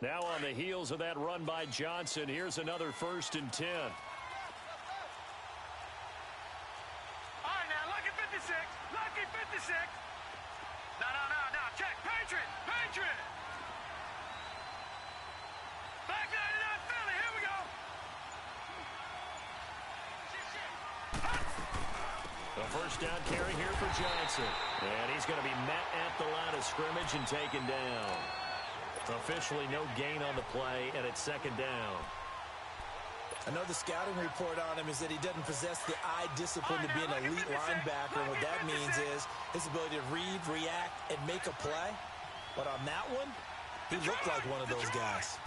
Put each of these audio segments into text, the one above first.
Now on the heels of that run by Johnson, here's another 1st and 10. All right, now, lucky 56. Lucky 56. No. Check. Patriot. Back 99 Philly. Here we go. The first down carry here for Johnson. And he's going to be met at the line of scrimmage and taken down. Officially no gain on the play, and it's 2nd down. I know the scouting report on him is that he doesn't possess the eye discipline to be an elite linebacker. And what that means is his ability to read, react, and make a play. But on that one, he looked like one of those guys.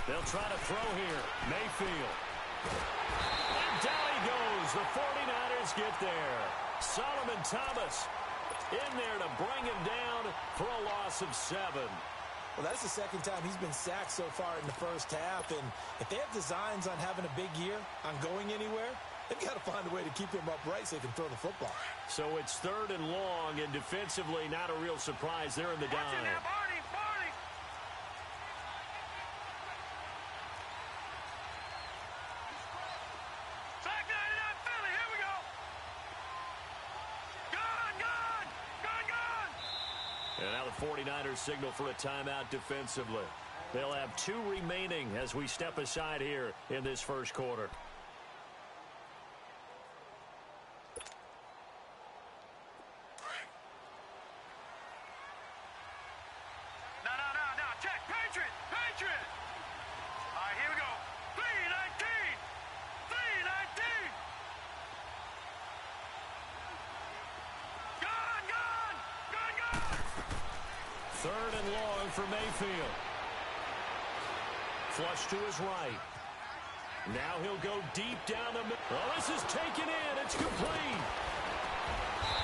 They'll try to throw here. Mayfield. And down he goes. The 49ers get there. Solomon Thomas in there to bring him down for a loss of 7. Well, that's the 2nd time he's been sacked so far in the first half. And if they have designs on having a big year, on going anywhere, they've got to find a way to keep him upright so they can throw the football. So it's 3rd and long, and defensively not a real surprise there in the dive. And now the 49ers signal for a timeout defensively. They'll have 2 remaining as we step aside here in this first quarter. No. Check. Patriot. All right, here we go. 319. 3rd and long for Mayfield. Flush to his right. Now he'll go deep down the middle. Oh, this is taken in. It's complete.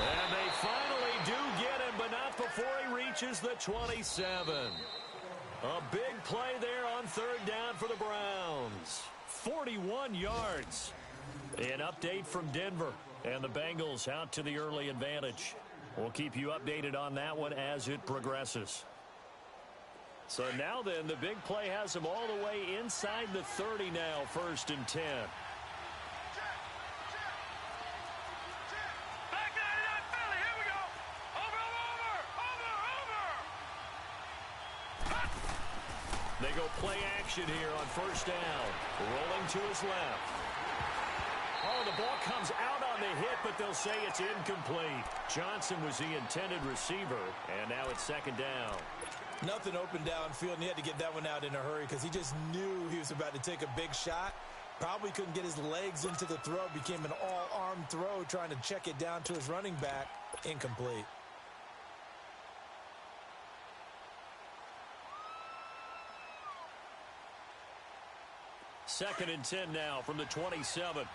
And they finally do get him, but not before he reaches the 27. A big play there on 3rd down for the Browns. 41 yards. An update from Denver. And the Bengals out to the early advantage. We'll keep you updated on that one as it progresses. So now then, the big play has him all the way inside the 30 now, 1st and 10. Back 99 Philly, here we go. Over. They go play action here on 1st down. Rolling to his left. Oh, the ball comes out on the hit, but they'll say it's incomplete. Johnson was the intended receiver, and now it's 2nd down. Nothing open downfield, and he had to get that one out in a hurry because he just knew he was about to take a big shot. Probably couldn't get his legs into the throw. Became an all-arm throw, trying to check it down to his running back. Incomplete. Second and 10 now from the 27.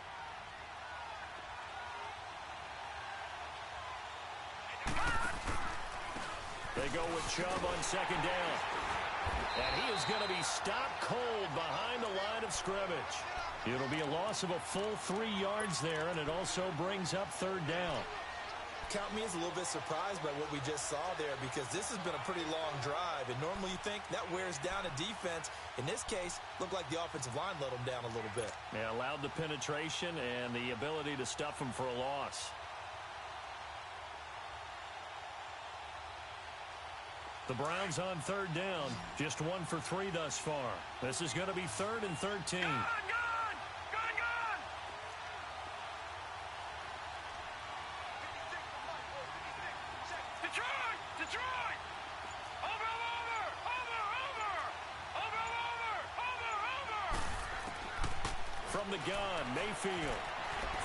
They go with Chubb on 2nd down. And he is going to be stopped cold behind the line of scrimmage. It'll be a loss of a full 3 yards there, and it also brings up 3rd down. Count me as a little bit surprised by what we just saw there because this has been a pretty long drive, and normally you think that wears down a defense. In this case, looked like the offensive line let them down a little bit. Yeah, allowed the penetration and the ability to stuff them for a loss. The Browns on 3rd down, just 1 for 3 thus far. This is going to be 3rd and 13. Gone! Detroit! Over! From the gun, Mayfield.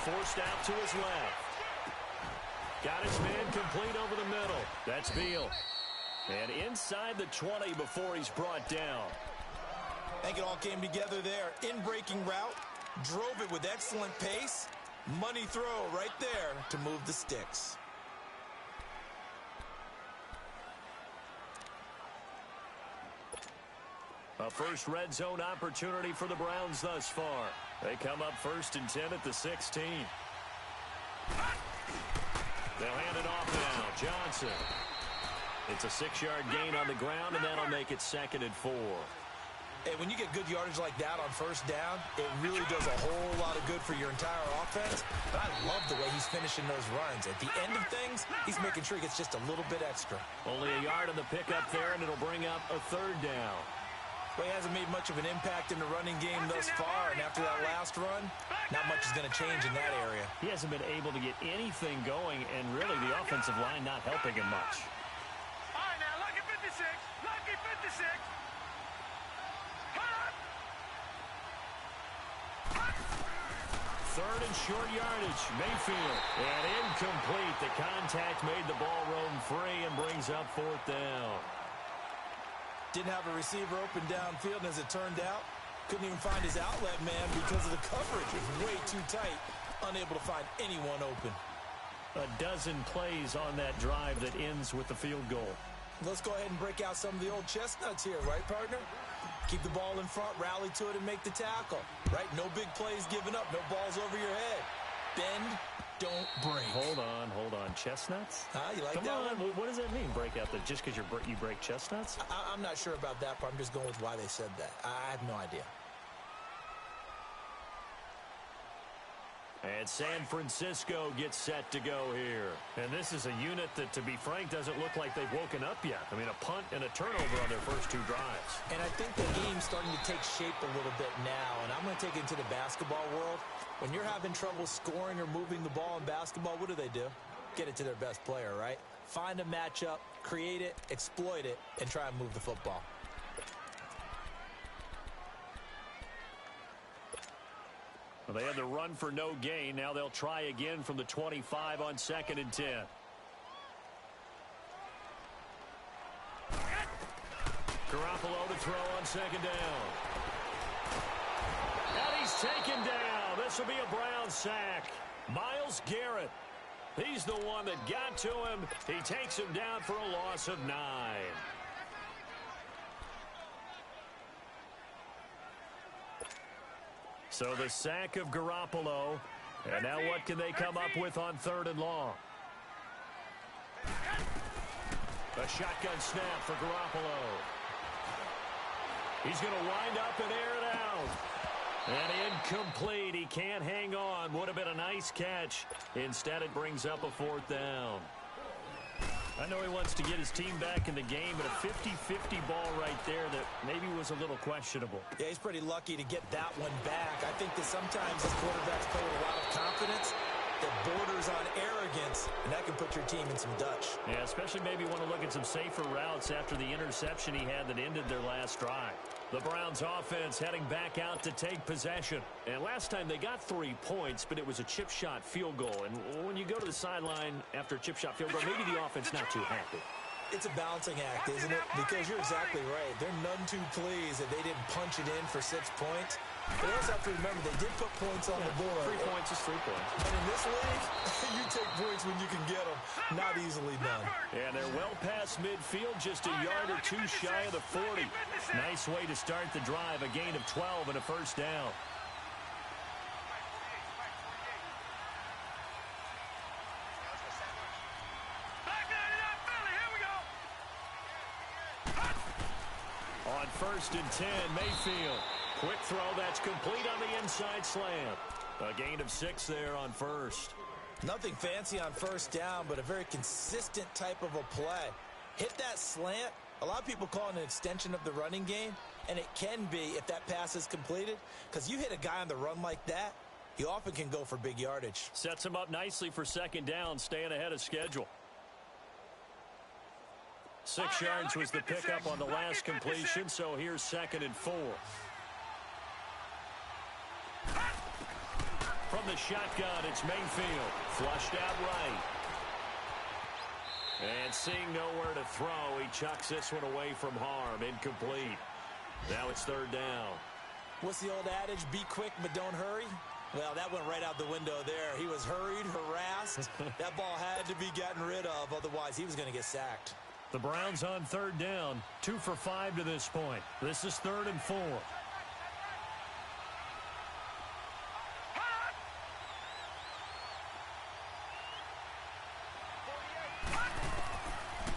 Forced out to his left. Got his man complete over the middle. That's Beal. And inside the 20 before he's brought down. I think it all came together there. In-breaking route, drove it with excellent pace. Money throw right there to move the sticks. A first red zone opportunity for the Browns thus far. They come up 1st and 10 at the 16. They'll hand it off now. Johnson. It's a 6-yard gain on the ground, and that'll make it 2nd and 4. Hey, when you get good yardage like that on first down, it really does a whole lot of good for your entire offense. But I love the way he's finishing those runs. At the end of things, he's making sure he gets just a little bit extra. Only a yard on the pickup there, and it'll bring up a 3rd down. Well, he hasn't made much of an impact in the running game thus far, and after that last run, not much is going to change in that area. He hasn't been able to get anything going, and really the offensive line not helping him much. All right, now, lucky 56. Lucky 56. 3rd and short yardage. Mayfield. And incomplete. The contact made the ball roam free and brings up 4th down. Didn't have a receiver open downfield, and as it turned out, couldn't even find his outlet man because of the coverage. It was way too tight. Unable to find anyone open. A dozen plays on that drive that ends with the field goal. Let's go ahead and break out some of the old chestnuts here, right, partner? Keep the ball in front, rally to it, and make the tackle. Right? No big plays given up. No balls over your head. Bend, don't break. Hold on. Chestnuts? You like Come that on. one? What does that mean, break out? Just because you break chestnuts? I'm not sure about that part. I'm just going with why they said that. I have no idea. And San Francisco gets set to go here. And this is a unit that, to be frank, doesn't look like they've woken up yet. I mean, a punt and a turnover on their first 2 drives. And I think the game's starting to take shape a little bit now. And I'm going to take it into the basketball world. When you're having trouble scoring or moving the ball in basketball, what do? Get it to their best player, right? Find a matchup, create it, exploit it, and try and move the football. Well, they had the run for no gain. Now they'll try again from the 25 on 2nd and 10. Garoppolo to throw on 2nd down. And he's taken down. This will be a Brown sack. Myles Garrett. He's the one that got to him. He takes him down for a loss of 9. So the sack of Garoppolo. And now what can they come up with on 3rd and long? A shotgun snap for Garoppolo. He's going to wind up and air it out. And incomplete. He can't hang on. Would have been a nice catch. Instead, it brings up a 4th down. I know he wants to get his team back in the game, but a 50-50 ball right there that maybe was a little questionable. Yeah, he's pretty lucky to get that one back. I think that sometimes these quarterbacks play with a lot of confidence that borders on arrogance, and that can put your team in some Dutch. Yeah, especially maybe want to look at some safer routes after the interception he had that ended their last drive. The Browns offense heading back out to take possession. And last time they got 3 points, but it was a chip shot field goal. And when you go to the sideline after a chip shot field goal, maybe the offense not too happy. It's a balancing act, isn't it? Because you're exactly right. They're none too pleased that they didn't punch it in for 6 points. They also have to remember they did put points on the board. 3 points is 3 points. And in this league, you take points when you can get them. Not easily done. And they're well past midfield, just a yard or 2 shy of the 40. Nice way to start the drive, a gain of 12 and a 1st down. On 1st and 10, Mayfield. Quick throw, that's complete on the inside slant. A gain of 6 there on 1st. Nothing fancy on 1st down, but a very consistent type of a play. Hit that slant. A lot of people call it an extension of the running game, and it can be if that pass is completed, because you hit a guy on the run like that, he often can go for big yardage. Sets him up nicely for 2nd down, staying ahead of schedule. 6 yards was the pickup on the last completion, so here's 2nd and 4. From the shotgun, it's Mayfield. Flushed out right. And seeing nowhere to throw, he chucks this one away from harm. Incomplete. Now it's 3rd down. What's the old adage? Be quick, but don't hurry. Well, that went right out the window there. He was hurried, harassed. That ball had to be gotten rid of, otherwise he was going to get sacked. The Browns on 3rd down. 2 for 5 to this point. This is 3rd and 4.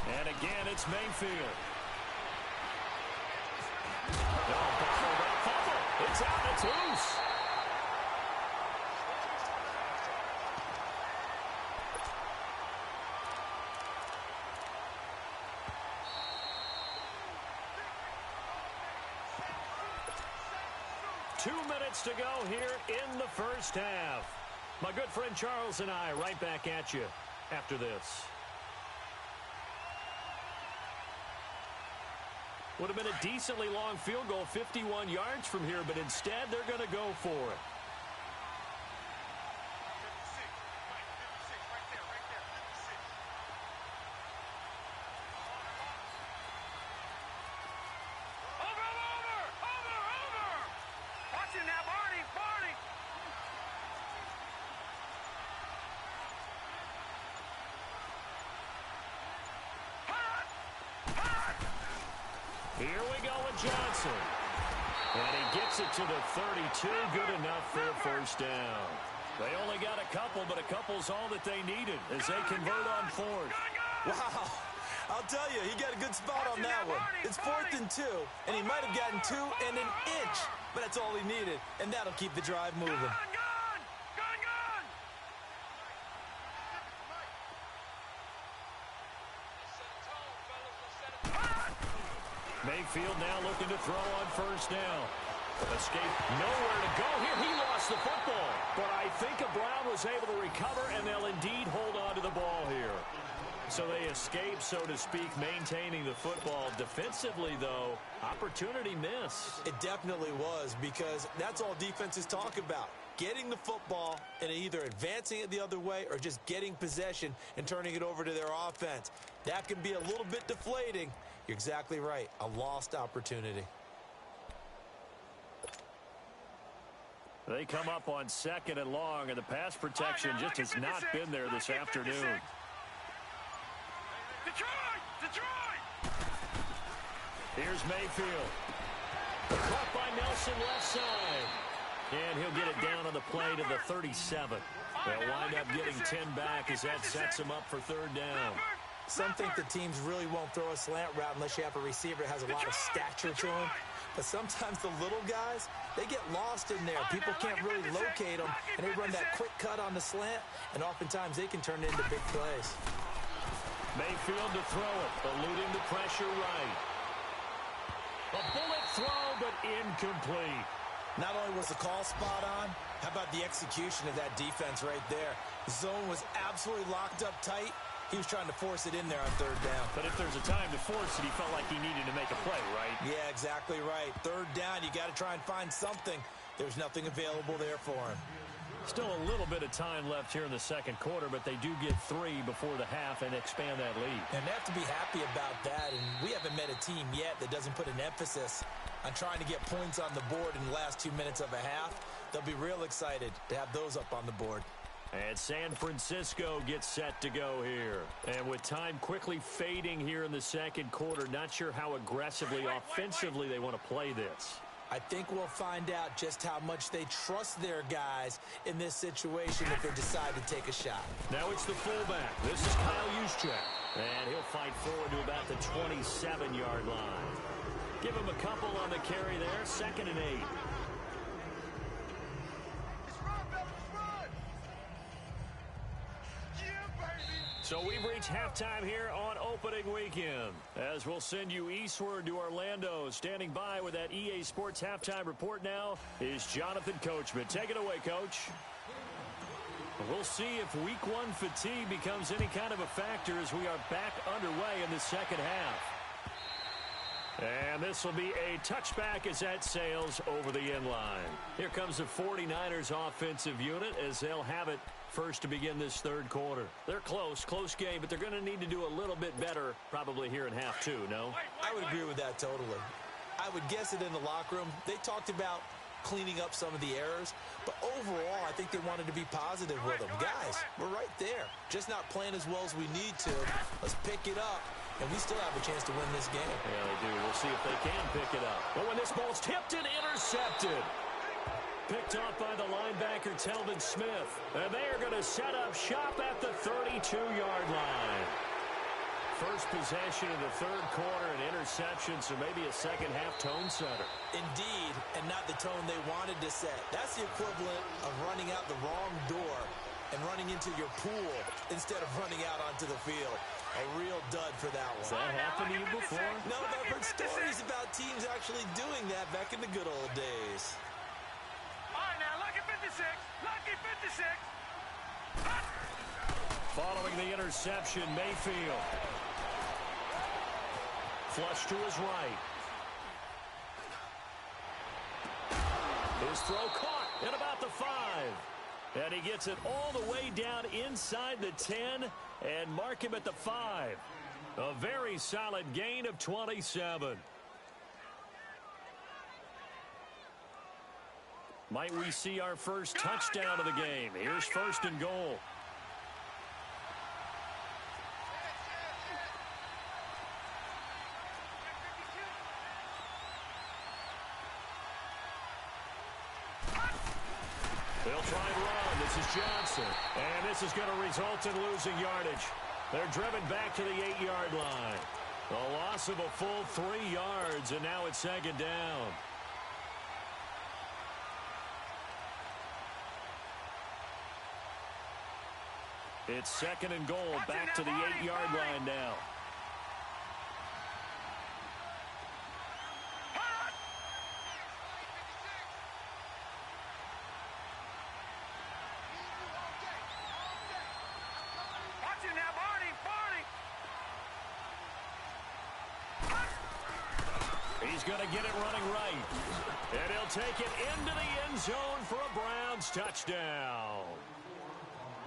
And again, it's Mayfield. It's out. It's loose. Two minutes to go here in the first half. My good friend Charles and I right back at you after this. Would have been a decently long field goal, 51 yards from here, but instead they're going to go for it. Here we go with Johnson. And he gets it to the 32. Good enough for a first down. They only got a couple, but a couple's all that they needed as they convert on fourth. Wow. I'll tell you, he got a good spot on that one. It's 4th and 2, and he might have gotten 2 and an inch, but that's all he needed, and that'll keep the drive moving. Mayfield now looking to throw on first down. Escape, nowhere to go here. He lost the football. But I think Brown was able to recover, and they'll indeed hold on to the ball here. So they escape, so to speak, maintaining the football. Defensively, though, opportunity miss. It definitely was, because that's all defenses talk about. Getting the football and either advancing it the other way or just getting possession and turning it over to their offense. That can be a little bit deflating. You're exactly right. A lost opportunity. They come up on 2nd and long, and the pass protection just has not been there this afternoon. Detroit! Here's Mayfield. Caught by Nelson left side. And he'll get it down on the play to the 37. They'll wind up getting 10 back as that sets them up for 3rd down. Some think the teams really won't throw a slant route unless you have a receiver that has a lot of stature to him. But sometimes the little guys, they get lost in there. People can't really locate them, and they run that quick cut on the slant, and oftentimes they can turn it into big plays. Mayfield to throw it, eluding the pressure right. A bullet throw, but incomplete. Not only was the call spot on, how about the execution of that defense right there? The zone was absolutely locked up tight. He was trying to force it in there on 3rd down. But if there's a time to force it, he felt like he needed to make a play, right? Yeah, exactly right. 3rd down, you got to try and find something. There's nothing available there for him. Still a little bit of time left here in the 2nd quarter, but they do get 3 before the half and expand that lead. And they have to be happy about that, and we haven't met a team yet that doesn't put an emphasis on trying to get points on the board in the last 2 minutes of a half. They'll be real excited to have those up on the board. And San Francisco gets set to go here. And with time quickly fading here in the 2nd quarter, not sure how aggressively, offensively they want to play this. I think we'll find out just how much they trust their guys in this situation if they decide to take a shot. Now it's the fullback. This is Kyle Juszczyk. And he'll fight forward to about the 27-yard line. Give him a couple on the carry there. 2nd and 8. So we've reached halftime here on opening weekend. As we'll send you eastward to Orlando. Standing by with that EA Sports halftime report now is Jonathan Coachman. Take it away, Coach. We'll see if week 1 fatigue becomes any kind of a factor as we are back underway in the 2nd half. And this will be a touchback as that sails over the end line. Here comes the 49ers offensive unit as they'll have it first to begin this 3rd quarter. They're close game, but they're going to need to do a little bit better probably here in half 2, no? I would agree with that totally. I would guess it in the locker room. They talked about cleaning up some of the errors, but overall, I think they wanted to be positive with them. Guys, we're right there. Just not playing as well as we need to. Let's pick it up. And we still have a chance to win this game. Yeah, they do. We'll see if they can pick it up. But when this ball's tipped and intercepted. Picked off by the linebacker, Telvin Smith. And they are going to set up shop at the 32-yard line. First possession of the third quarter, an interception, so maybe a second-half tone setter. Indeed, and not the tone they wanted to set. That's the equivalent of running out the wrong door and running into your pool instead of running out onto the field. A real dud for that one. Has that happened to you before? No, but I've heard stories about teams actually doing that back in the good old days. All right, now, lucky 56. Lucky 56. Following the interception, Mayfield. Flush to his right. His throw caught at about the 5. And he gets it all the way down inside the 10 and mark him at the 5. A very solid gain of 27. Might we see our first touchdown of the game? Here's first and goal. They'll try and run. This is Johnson. And this is going to result in losing yardage. They're driven back to the 8-yard line. A loss of a full 3 yards, and now it's second down. It's second and goal, back to the 8-yard line now. He's going to get it running right. And he'll take it into the end zone for a Browns touchdown.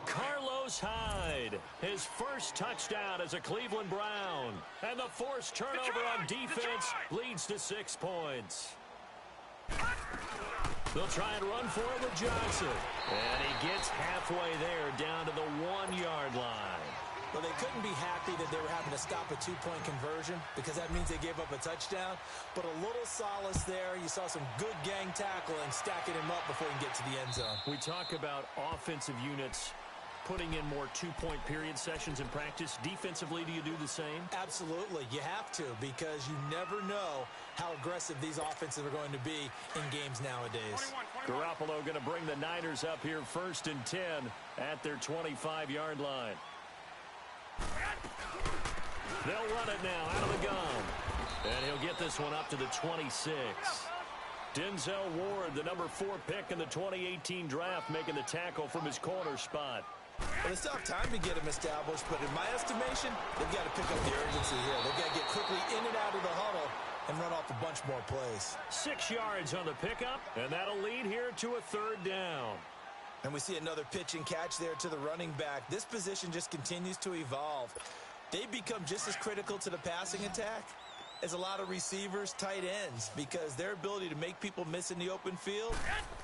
Carlos Hyde, his first touchdown as a Cleveland Brown. And the forced turnover on defense leads to 6 points. They'll try and run for it with Johnson. And he gets halfway there down to the 1-yard line. Well, they couldn't be happy that they were having to stop a 2-point conversion because that means they gave up a touchdown. But a little solace there. You saw some good gang tackling, stacking him up before he can get to the end zone. We talk about offensive units putting in more 2-point period sessions in practice. Defensively, do you do the same? Absolutely. You have to because you never know how aggressive these offenses are going to be in games nowadays. 21. Garoppolo going to bring the Niners up here first and 10 at their 25-yard line. They'll run it now out of the gun. And he'll get this one up to the 26. Denzel Ward, the number 4 pick in the 2018 draft, making the tackle from his corner spot. Well, they still have time to get him established, but in my estimation, they've got to pick up the urgency here. They've got to get quickly in and out of the huddle and run off a bunch more plays. 6 yards on the pickup, and that'll lead here to a third down. And we see another pitch and catch there to the running back. This position just continues to evolve. They become just as critical to the passing attack as a lot of receivers, tight ends, because their ability to make people miss in the open field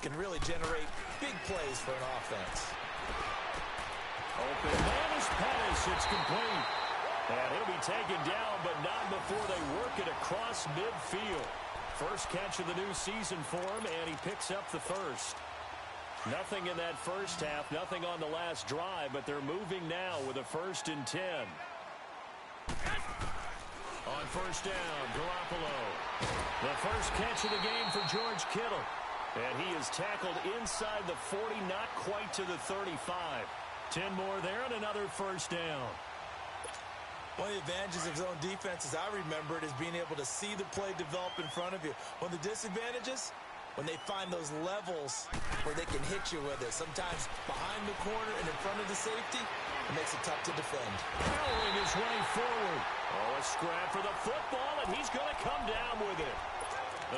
can really generate big plays for an offense. Open man is Pettis. It's complete. And he'll be taken down, but not before they work it across midfield. First catch of the new season for him, and he picks up the first. Nothing in that first half, nothing on the last drive, but they're moving now with a 1st and 10. On first down, Garoppolo. The first catch of the game for George Kittle. And he is tackled inside the 40, not quite to the 35. 10 more there and another first down. One of the advantages of zone defense, as I remember it, is being able to see the play develop in front of you. One of the disadvantages, when they find those levels where they can hit you with it. Sometimes behind the corner and in front of the safety, it makes it tough to defend. Powering his way forward. Oh, a scrap for the football, and he's going to come down with it.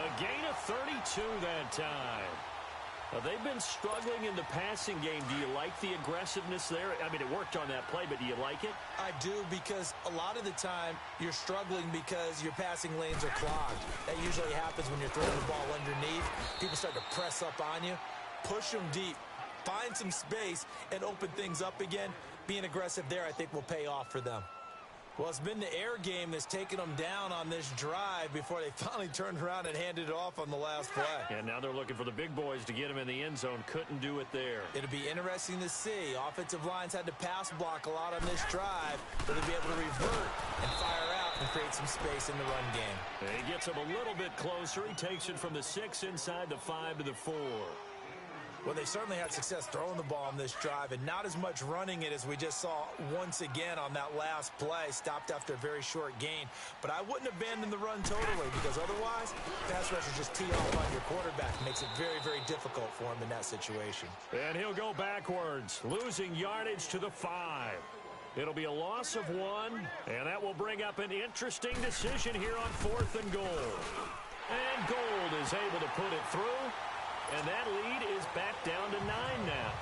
A gain of 32 that time. Now, they've been struggling in the passing game. Do you like the aggressiveness there? I mean, it worked on that play, but do you like it? I do, because a lot of the time you're struggling because your passing lanes are clogged. That usually happens when you're throwing the ball underneath. People start to press up on you. Push them deep. Find some space and open things up again. Being aggressive there, I think, will pay off for them. Well, it's been the air game that's taken them down on this drive before they finally turned around and handed it off on the last play. And now they're looking for the big boys to get him in the end zone. Couldn't do it there. It'll be interesting to see. Offensive lines had to pass block a lot on this drive, but they'll be able to revert and create some space in the run game. He gets him a little bit closer. He takes it from the 6 inside the 5 to the 4. Well, they certainly had success throwing the ball on this drive and not as much running it as we just saw once again on that last play. Stopped after a very short gain. But I wouldn't abandon the run totally because otherwise, pass rushers just tee off on your quarterback. Makes it very, very difficult for him in that situation. And he'll go backwards, losing yardage to the 5. It'll be a loss of 1, and that will bring up an interesting decision here on 4th and goal. And Gold is able to put it through. And that lead is back down to 9 now.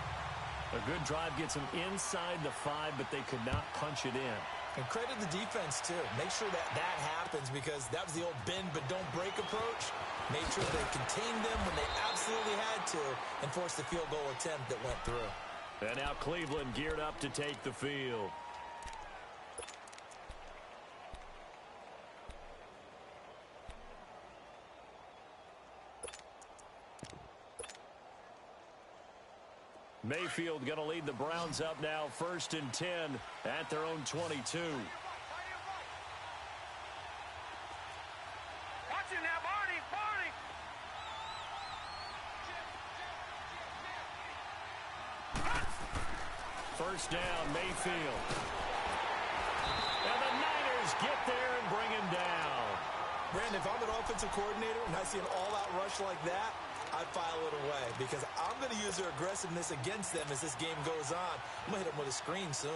A good drive gets them inside the 5, but they could not punch it in. And credit the defense, too. Make sure that that happens because that was the old bend but don't break approach. Made sure they contained them when they absolutely had to and forced the field goal attempt that went through. And now Cleveland geared up to take the field. Mayfield going to lead the Browns up now, 1st and 10 at their own 22. Watch it now, Barney, Barney. First down, Mayfield. And the Niners get there and bring him down. Brandon, if I'm an offensive coordinator and I see an all-out rush like that, I file it away because I'm going to use their aggressiveness against them as this game goes on. I'm going to hit them with a screen soon.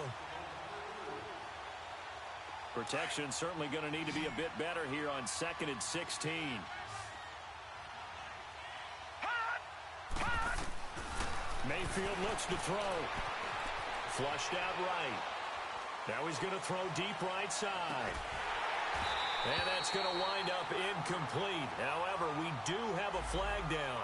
Protection certainly going to need to be a bit better here on 2nd and 16. Mayfield looks to throw. Flushed out right. Now he's going to throw deep right side. And that's going to wind up incomplete. However, we do have a flag down.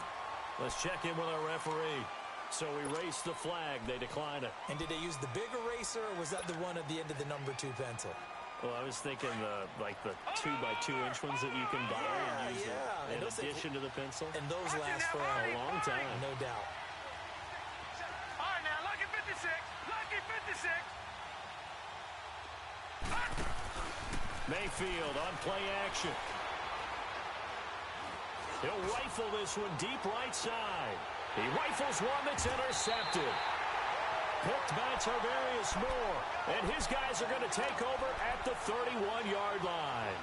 Let's check in with our referee. So erase the flag. They decline it. And did they use the big eraser, or was that the one at the end of the number 2 pencil? Well, I was thinking the 2x2-inch ones that you can buy and use in addition to the pencil. And those last for a long time. No doubt. All right, now, lucky 56. Lucky 56. Mayfield on play action. He'll rifle this one deep right side. He rifles one that's intercepted. Picked by Tarvarius Moore. And his guys are going to take over at the 31-yard line.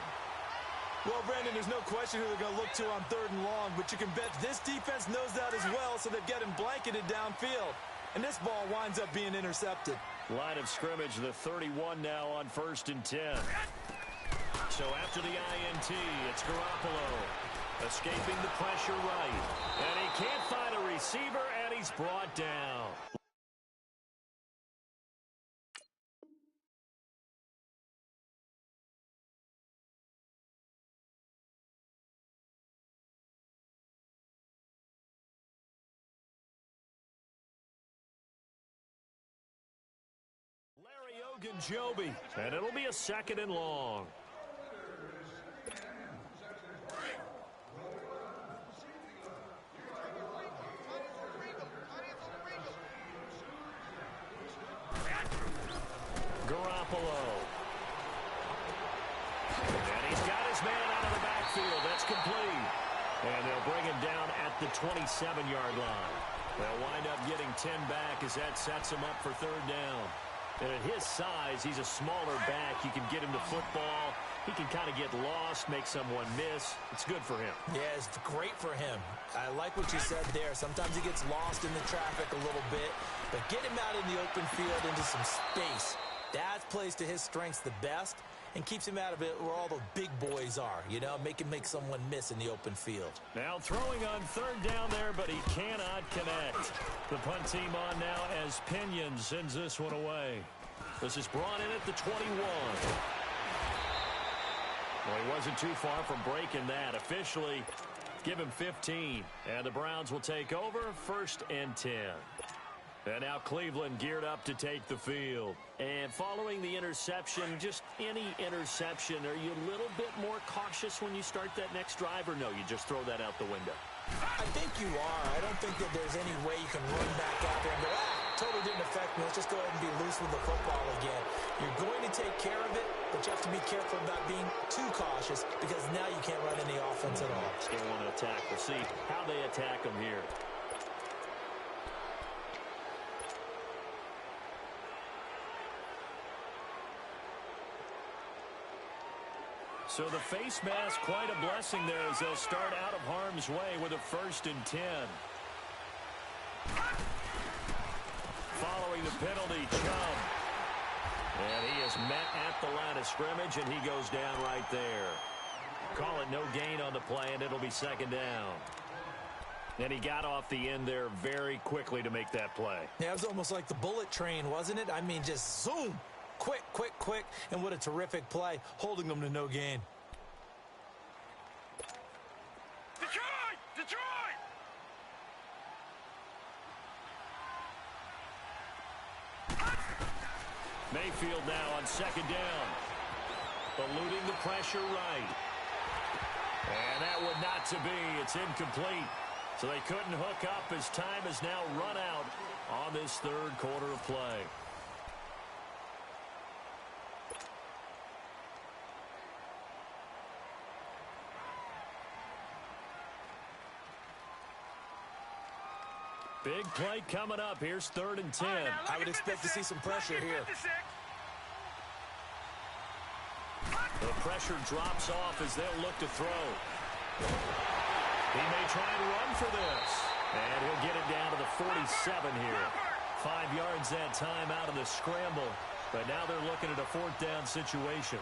Well, Brandon, there's no question who they're going to look to on 3rd and long, but you can bet this defense knows that as well, so they've got him blanketed downfield. And this ball winds up being intercepted. Line of scrimmage, the 31 now on 1st and 10. So after the INT, it's Garoppolo escaping the pressure right. And he can't find a receiver, and he's brought down. Larry Ogunjobi, and it'll be a 2nd and long. Garoppolo. And he's got his man out of the backfield. That's complete. And they'll bring him down at the 27-yard line. They'll wind up getting 10 back as that sets him up for 3rd down. And at his size, he's a smaller back. You can get him the football. He can kind of get lost, make someone miss. It's good for him. Yeah, it's great for him. I like what you said there. Sometimes he gets lost in the traffic a little bit, but get him out in the open field into some space. That plays to his strengths the best and keeps him out of it where all the big boys are, you know, make someone miss in the open field. Now throwing on 3rd down there, but he cannot connect. The punt team on now as Pinion sends this one away. This is brought in at the 21. Well, he wasn't too far from breaking that. Officially, give him 15. And the Browns will take over 1st and 10. And now Cleveland geared up to take the field. And following the interception, just any interception, are you a little bit more cautious when you start that next drive, or no, you just throw that out the window? I think you are. I don't think that there's any way you can run back out there and go, totally didn't affect me. Let's just go ahead and be loose with the football again. You're going to take care of it, but you have have to be careful about being too cautious because now you can't run any offense at all. Still want to attack. We'll see how they attack them here. So the face mask, quite a blessing there as they'll start out of harm's way with a 1st and 10. Following the penalty, Chubb. And he is met at the line of scrimmage, and he goes down right there. Call it no gain on the play, and it'll be 2nd down. And he got off the end there very quickly to make that play. Yeah, it was almost like the bullet train, wasn't it? I mean, just zoom. Quick, quick, quick, and what a terrific play, holding them to no gain. Detroit! Detroit! Mayfield now on 2nd down. Eluding the pressure right. And that would not to be. It's incomplete. So they couldn't hook up as time has now run out on this 3rd quarter of play. Big play coming up. Here's 3rd and 10. I would expect to see some pressure here. The pressure drops off as they'll look to throw. He may try and run for this. And he'll get it down to the 47 here. 5 yards that time out of the scramble. But now they're looking at a 4th down situation.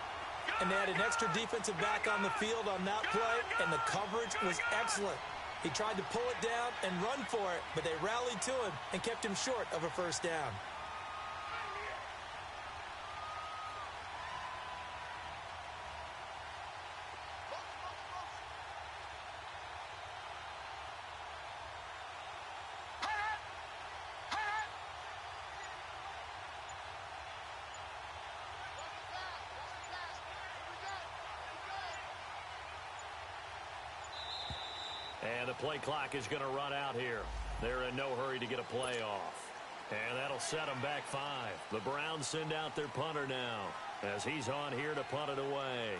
And they had an extra defensive back on the field on that play, and the coverage was excellent. He tried to pull it down and run for it, but they rallied to him and kept him short of a 1st down. And the play clock is going to run out here. They're in no hurry to get a play off. And that'll set them back 5. The Browns send out their punter now as he's on here to punt it away.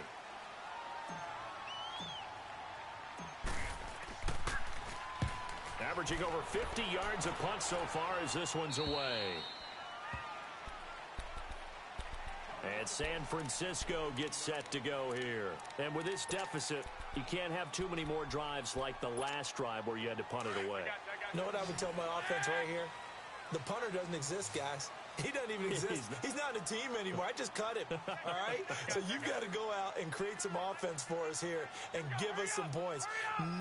Averaging over 50 yards a punt so far as this one's away. And San Francisco gets set to go here. And with this deficit, you can't have too many more drives like the last drive where you had to punt it away. You know what I would tell my offense right here? The punter doesn't exist, guys. He doesn't even exist. He's not a team anymore. I just cut him, all right? So you've got to go out and create some offense for us here and give us some points.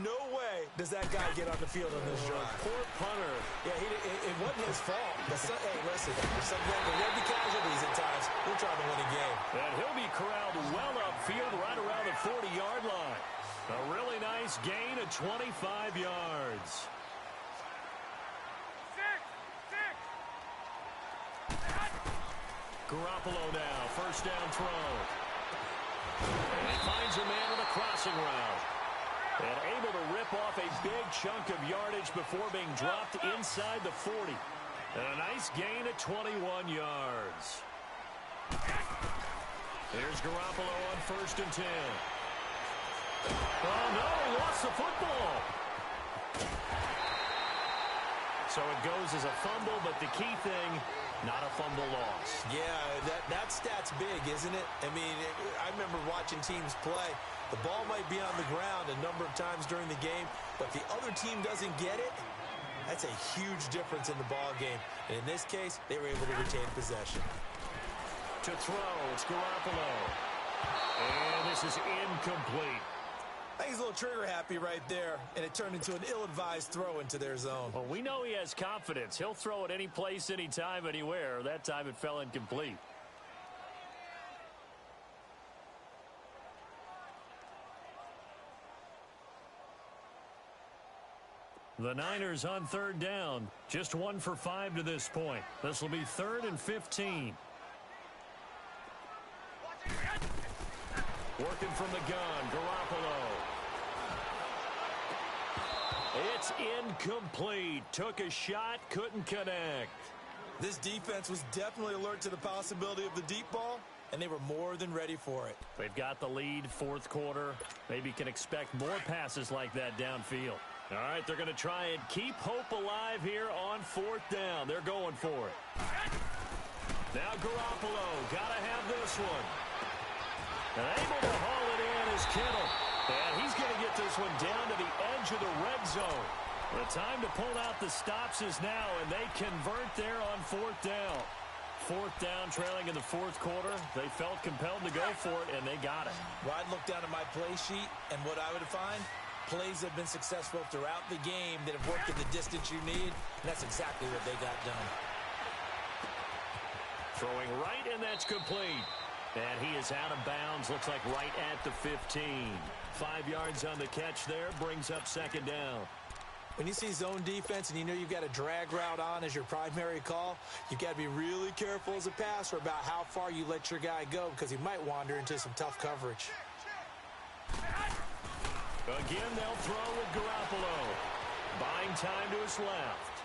No way does that guy get on the field on this drive. Poor punter. Yeah, it wasn't his fault. Hey, listen, there'll be casualties at times. We're trying to win a game. And he'll be corralled well upfield right around the 40-yard line. A really nice gain of 25 yards. Garoppolo now, 1st down throw. And he finds a man on the crossing route. And able to rip off a big chunk of yardage before being dropped inside the 40. And a nice gain of 21 yards. Here's Garoppolo on 1st and 10. Oh, no, he lost the football. So it goes as a fumble, but the key thing, not a fumble loss. Yeah, that stat's big, isn't it? I mean, I remember watching teams play. The ball might be on the ground a number of times during the game, but if the other team doesn't get it, that's a huge difference in the ball game. And in this case, they were able to retain possession. To throw, it's Garoppolo. And this is incomplete. I think he's a little trigger happy right there, and it turned into an ill-advised throw into their zone. Well, we know he has confidence. He'll throw it any place, anytime, anywhere. That time it fell incomplete. The Niners on 3rd down. Just 1 for 5 to this point. This will be 3rd and 15. Working from the gun, Garoppolo. It's incomplete. Took a shot, couldn't connect. This defense was definitely alert to the possibility of the deep ball, and they were more than ready for it. They've got the lead, fourth quarter. Maybe can expect more passes like that downfield. All right, they're going to try and keep hope alive here on fourth down. They're going for it. Now Garoppolo, got to have this one. And able to haul it in is Kittle. And he's going to get this one down to the edge of the red zone. The time to pull out the stops is now, and they convert there on fourth down. Fourth down, trailing in the fourth quarter. They felt compelled to go for it, and they got it. Well, I'd look down at my play sheet, and what I would find, plays have been successful throughout the game that have worked at the distance you need, and that's exactly what they got done. Throwing right, and that's complete. And he is out of bounds, looks like right at the 15. 5 yards on the catch there, brings up second down. When you see zone defense and you know you've got a drag route on as your primary call, you've got to be really careful as a passer about how far you let your guy go because he might wander into some tough coverage. Again, they'll throw with Garoppolo. Buying time to his left.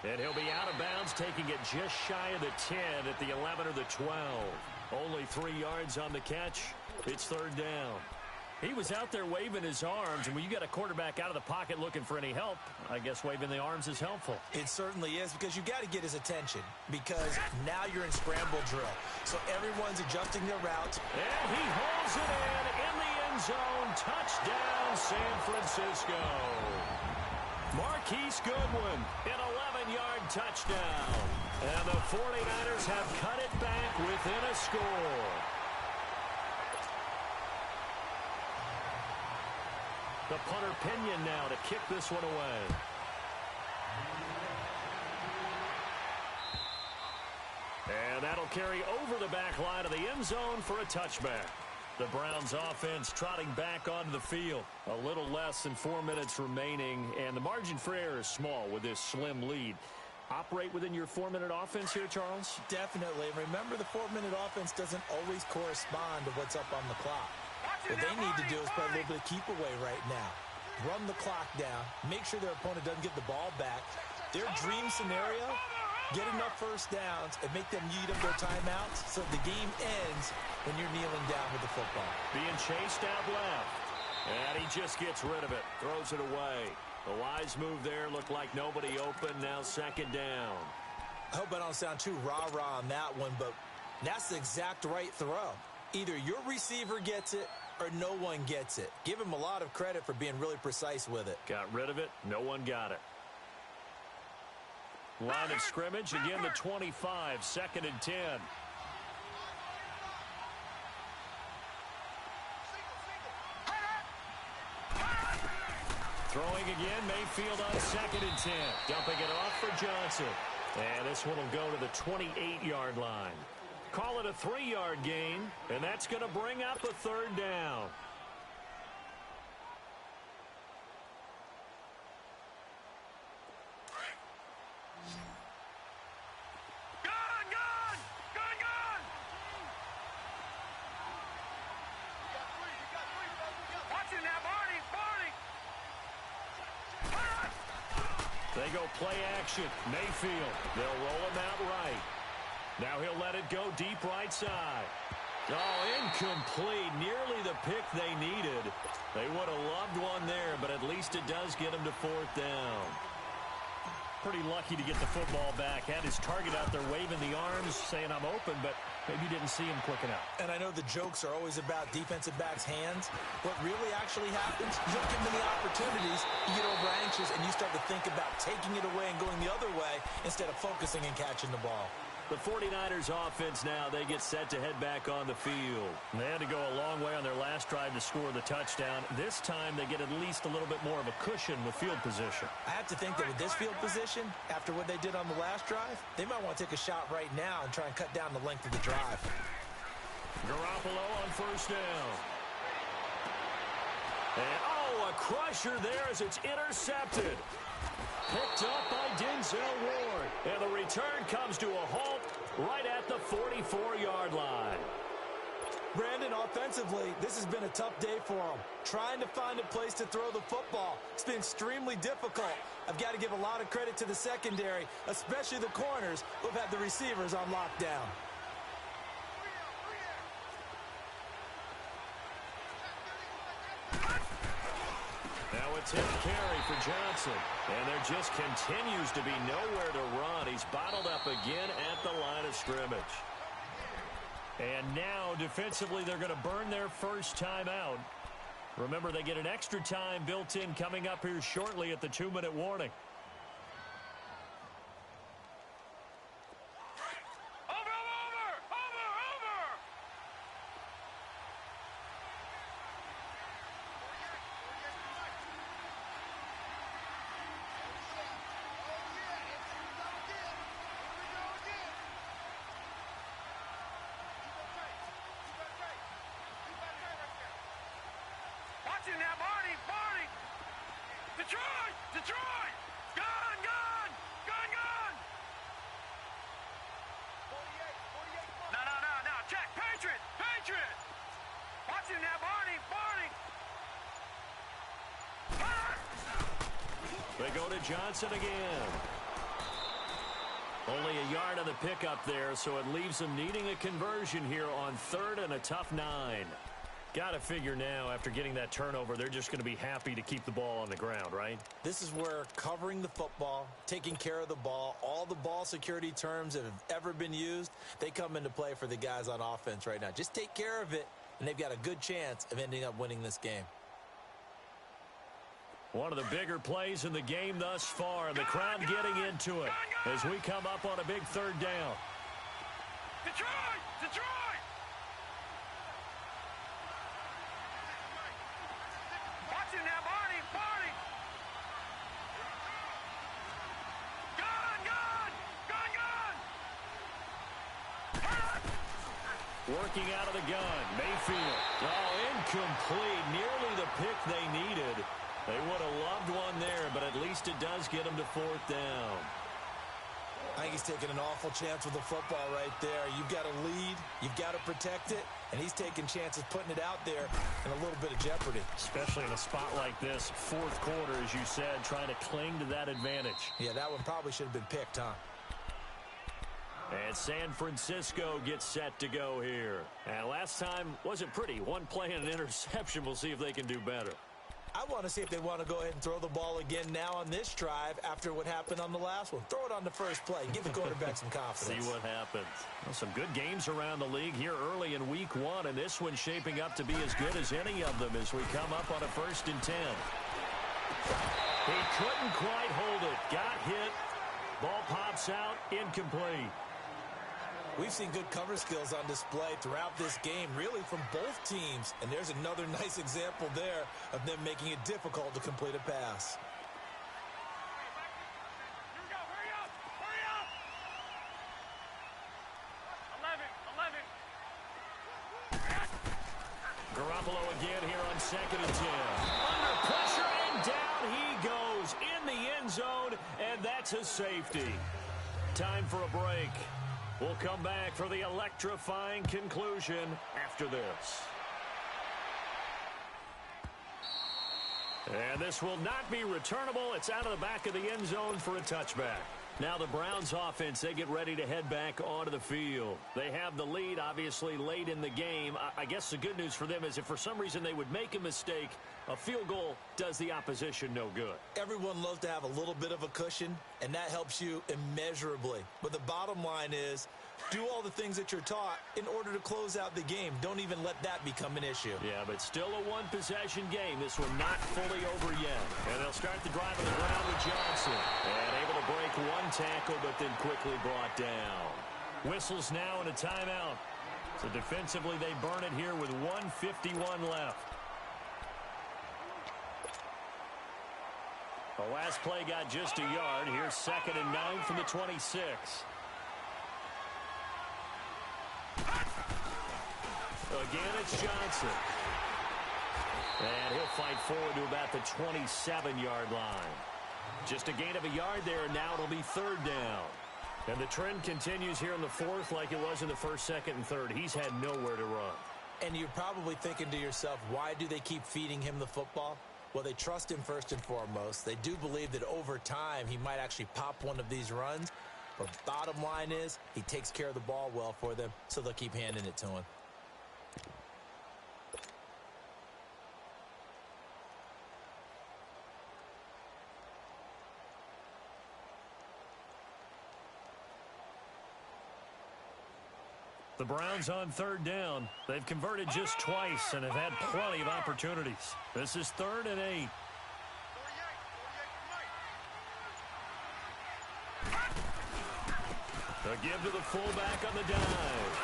And he'll be out of bounds, taking it just shy of the 10 at the 11 or the 12. Only 3 yards on the catch. It's third down. He was out there waving his arms, and when you got a quarterback out of the pocket looking for any help, I guess waving the arms is helpful. It certainly is, because you got to get his attention, because now you're in scramble drill. So everyone's adjusting their routes. And he hauls it in the end zone. Touchdown, San Francisco. Marquise Goodwin, an 11-yard touchdown. And the 49ers have cut it back within a score. The punter Pinion now to kick this one away. And that'll carry over the back line of the end zone for a touchback. The Browns offense trotting back onto the field. A little less than 4 minutes remaining, and the margin for error is small with this slim lead. Operate within your 4-minute offense here, Charles? Definitely. Remember, the 4-minute offense doesn't always correspond to what's up on the clock. What they need to do is play a little bit of keep away right now. Run the clock down. Make sure their opponent doesn't get the ball back. Their dream scenario, get enough first downs and make them eat up their timeouts so the game ends when you're kneeling down with the football. Being chased out left. And he just gets rid of it. Throws it away. The wise move there. Looked like nobody open. Now second down. I hope I don't sound too rah-rah on that one, but that's the exact right throw. Either your receiver gets it or no one gets it. Give him a lot of credit for being really precise with it. Got rid of it. No one got it. Line of scrimmage. Again, the 25. Second and 10. Throwing again. Mayfield on second and 10. Dumping it off for Johnson. And this one will go to the 28-yard line. Call it a 3-yard gain, and that's going to bring up a third down. Gone! Watch it now, Barney! They go play action. Mayfield. They'll roll him out right. Now he'll let it go deep right side. Oh, incomplete. Nearly the pick they needed. They would have loved one there, but at least it does get him to fourth down. Pretty lucky to get the football back. Had his target out there waving the arms, saying I'm open, but maybe didn't see him quick enough. And I know the jokes are always about defensive backs' hands. What really actually happens, you don't give them any opportunities, you get over anxious, and you start to think about taking it away and going the other way instead of focusing and catching the ball. The 49ers offense now, they get set to head back on the field. They had to go a long way on their last drive to score the touchdown. This time they get at least a little bit more of a cushion with field position. I have to think that with this field position, after what they did on the last drive, they might want to take a shot right now and try and cut down the length of the drive. Garoppolo on first down. And, oh, a crusher there as it's intercepted. Picked up by Denzel Ward. And the return comes to a halt right at the 44-yard line. Brandon, offensively, this has been a tough day for them. Trying to find a place to throw the football. It's been extremely difficult. I've got to give a lot of credit to the secondary, especially the corners who have had the receivers on lockdown. Now it's hit carry for Johnson. And there just continues to be nowhere to run. He's bottled up again at the line of scrimmage. And now, defensively, they're going to burn their first time out. Remember, they get an extra time built in coming up here shortly at the 2-minute warning. Now, Barney! Detroit! Gun! No, check! Patriot! Watch it now, Barney! They go to Johnson again. Only a yard on the pickup there, so it leaves them needing a conversion here on 3rd and a tough 9. Got to figure now, after getting that turnover, they're just going to be happy to keep the ball on the ground, right? This is where covering the football, taking care of the ball, all the ball security terms that have ever been used, they come into play for the guys on offense right now. Just take care of it, and they've got a good chance of ending up winning this game. One of the bigger plays in the game thus far, and the crowd getting into it as we come up on a big 3rd down. Detroit! Watch it now, Barney! Gun! Working out of the gun, Mayfield. Oh, incomplete. Nearly the pick they needed. They would have loved one there, but at least it does get them to 4th down. I think he's taking an awful chance with the football right there. You've got to lead, you've got to protect it, and he's taking chances putting it out there in a little bit of jeopardy. Especially in a spot like this, 4th quarter, as you said, trying to cling to that advantage. Yeah, that one probably should have been picked, huh? And San Francisco gets set to go here. And last time wasn't pretty. One play and an interception. We'll see if they can do better. I want to see if they want to go ahead and throw the ball again now on this drive after what happened on the last one. Throw it on the first play. Give the quarterback some confidence. See what happens. Well, some good games around the league here early in week 1, and this one's shaping up to be as good as any of them as we come up on a 1st and 10. He couldn't quite hold it. Got hit. Ball pops out. Incomplete. We've seen good cover skills on display throughout this game, really from both teams. And there's another nice example there of them making it difficult to complete a pass. Here we go, hurry up! 11. Garoppolo again here on 2nd and 10. Under pressure, and down he goes in the end zone, and that's a safety. Time for a break. We'll come back for the electrifying conclusion after this. And this will not be returnable. It's out of the back of the end zone for a touchback. Now the Browns offense, they get ready to head back onto the field. They have the lead, obviously, late in the game. I guess the good news for them is if for some reason they would make a mistake, a field goal does the opposition no good. Everyone loves to have a little bit of a cushion, and that helps you immeasurably. But the bottom line is, do all the things that you're taught in order to close out the game. Don't even let that become an issue. Yeah, but still a one-possession game. This one not fully over yet. And they'll start the drive on the ground with Johnson. And able to break one tackle, but then quickly brought down. Whistles now and a timeout. So defensively, they burn it here with 1:51 left. The last play got just a yard. Here's 2nd and 9 from the 26. Again, it's Johnson. And he'll fight forward to about the 27-yard line. Just a gain of a yard there, and now it'll be 3rd down. And the trend continues here in the 4th like it was in the 1st, 2nd, and 3rd. He's had nowhere to run. And you're probably thinking to yourself, why do they keep feeding him the football? Well, they trust him first and foremost. They do believe that over time he might actually pop one of these runs. But bottom line is he takes care of the ball well for them, so they'll keep handing it to him. The Browns on third down. They've converted just twice and have had plenty of opportunities. This is 3rd and 8. A give to the fullback on the dive.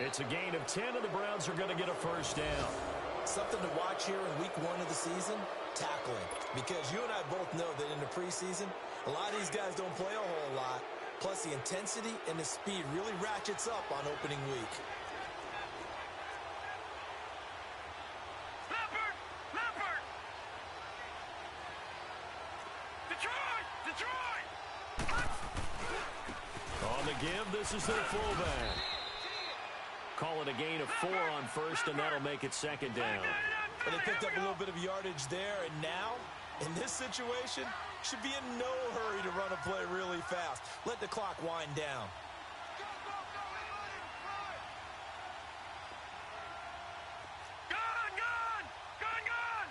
It's a gain of 10, and the Browns are going to get a first down. Something to watch here in week 1 of the season, tackling. Because you and I both know that in the preseason, a lot of these guys don't play a whole lot. Plus, the intensity and the speed really ratchets up on opening week. Leopard! Leopard! Detroit! Detroit! On the give, this is their fullback. Call it a gain of 4 on first, and that'll make it 2nd down. Well, they picked up a little bit of yardage there, and now, in this situation, should be in no hurry to run a play really fast. Let the clock wind down. Gun! Gun! Gun! Gun!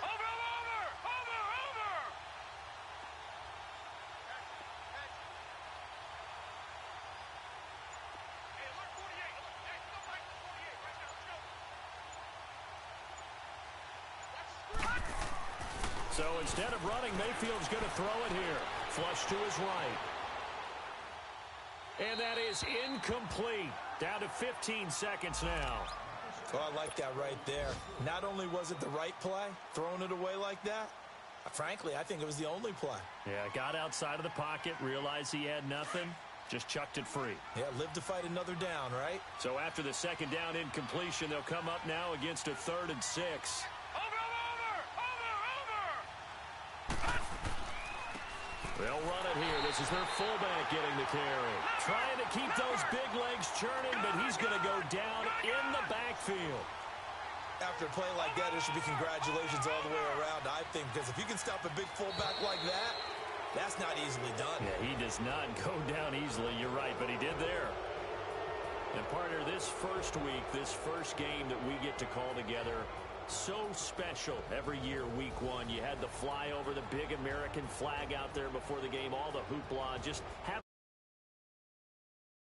Over! Over! Over! Over! Hey, alert 48! Alert! Hey, go back to 48 right now. Let's go! So instead of running, Mayfield's going to throw it here. Flush to his right. And that is incomplete. Down to 15 seconds now. Oh, I like that right there. Not only was it the right play, throwing it away like that, frankly, I think it was the only play. Yeah, got outside of the pocket, realized he had nothing, just chucked it free. Yeah, live to fight another down, right? So after the 2nd down incompletion, they'll come up now against a 3rd and 6. They'll run it here. This is their fullback getting the carry. Trying to keep those big legs churning, but he's going to go down in the backfield. After a play like that, there should be congratulations all the way around, I think, because if you can stop a big fullback like that, that's not easily done. Yeah, he does not go down easily. You're right, but he did there. And, partner, this first week, this first game that we get to call together, so special every year, week 1. You had the flyover, the big American flag out there before the game, all the hoopla, just have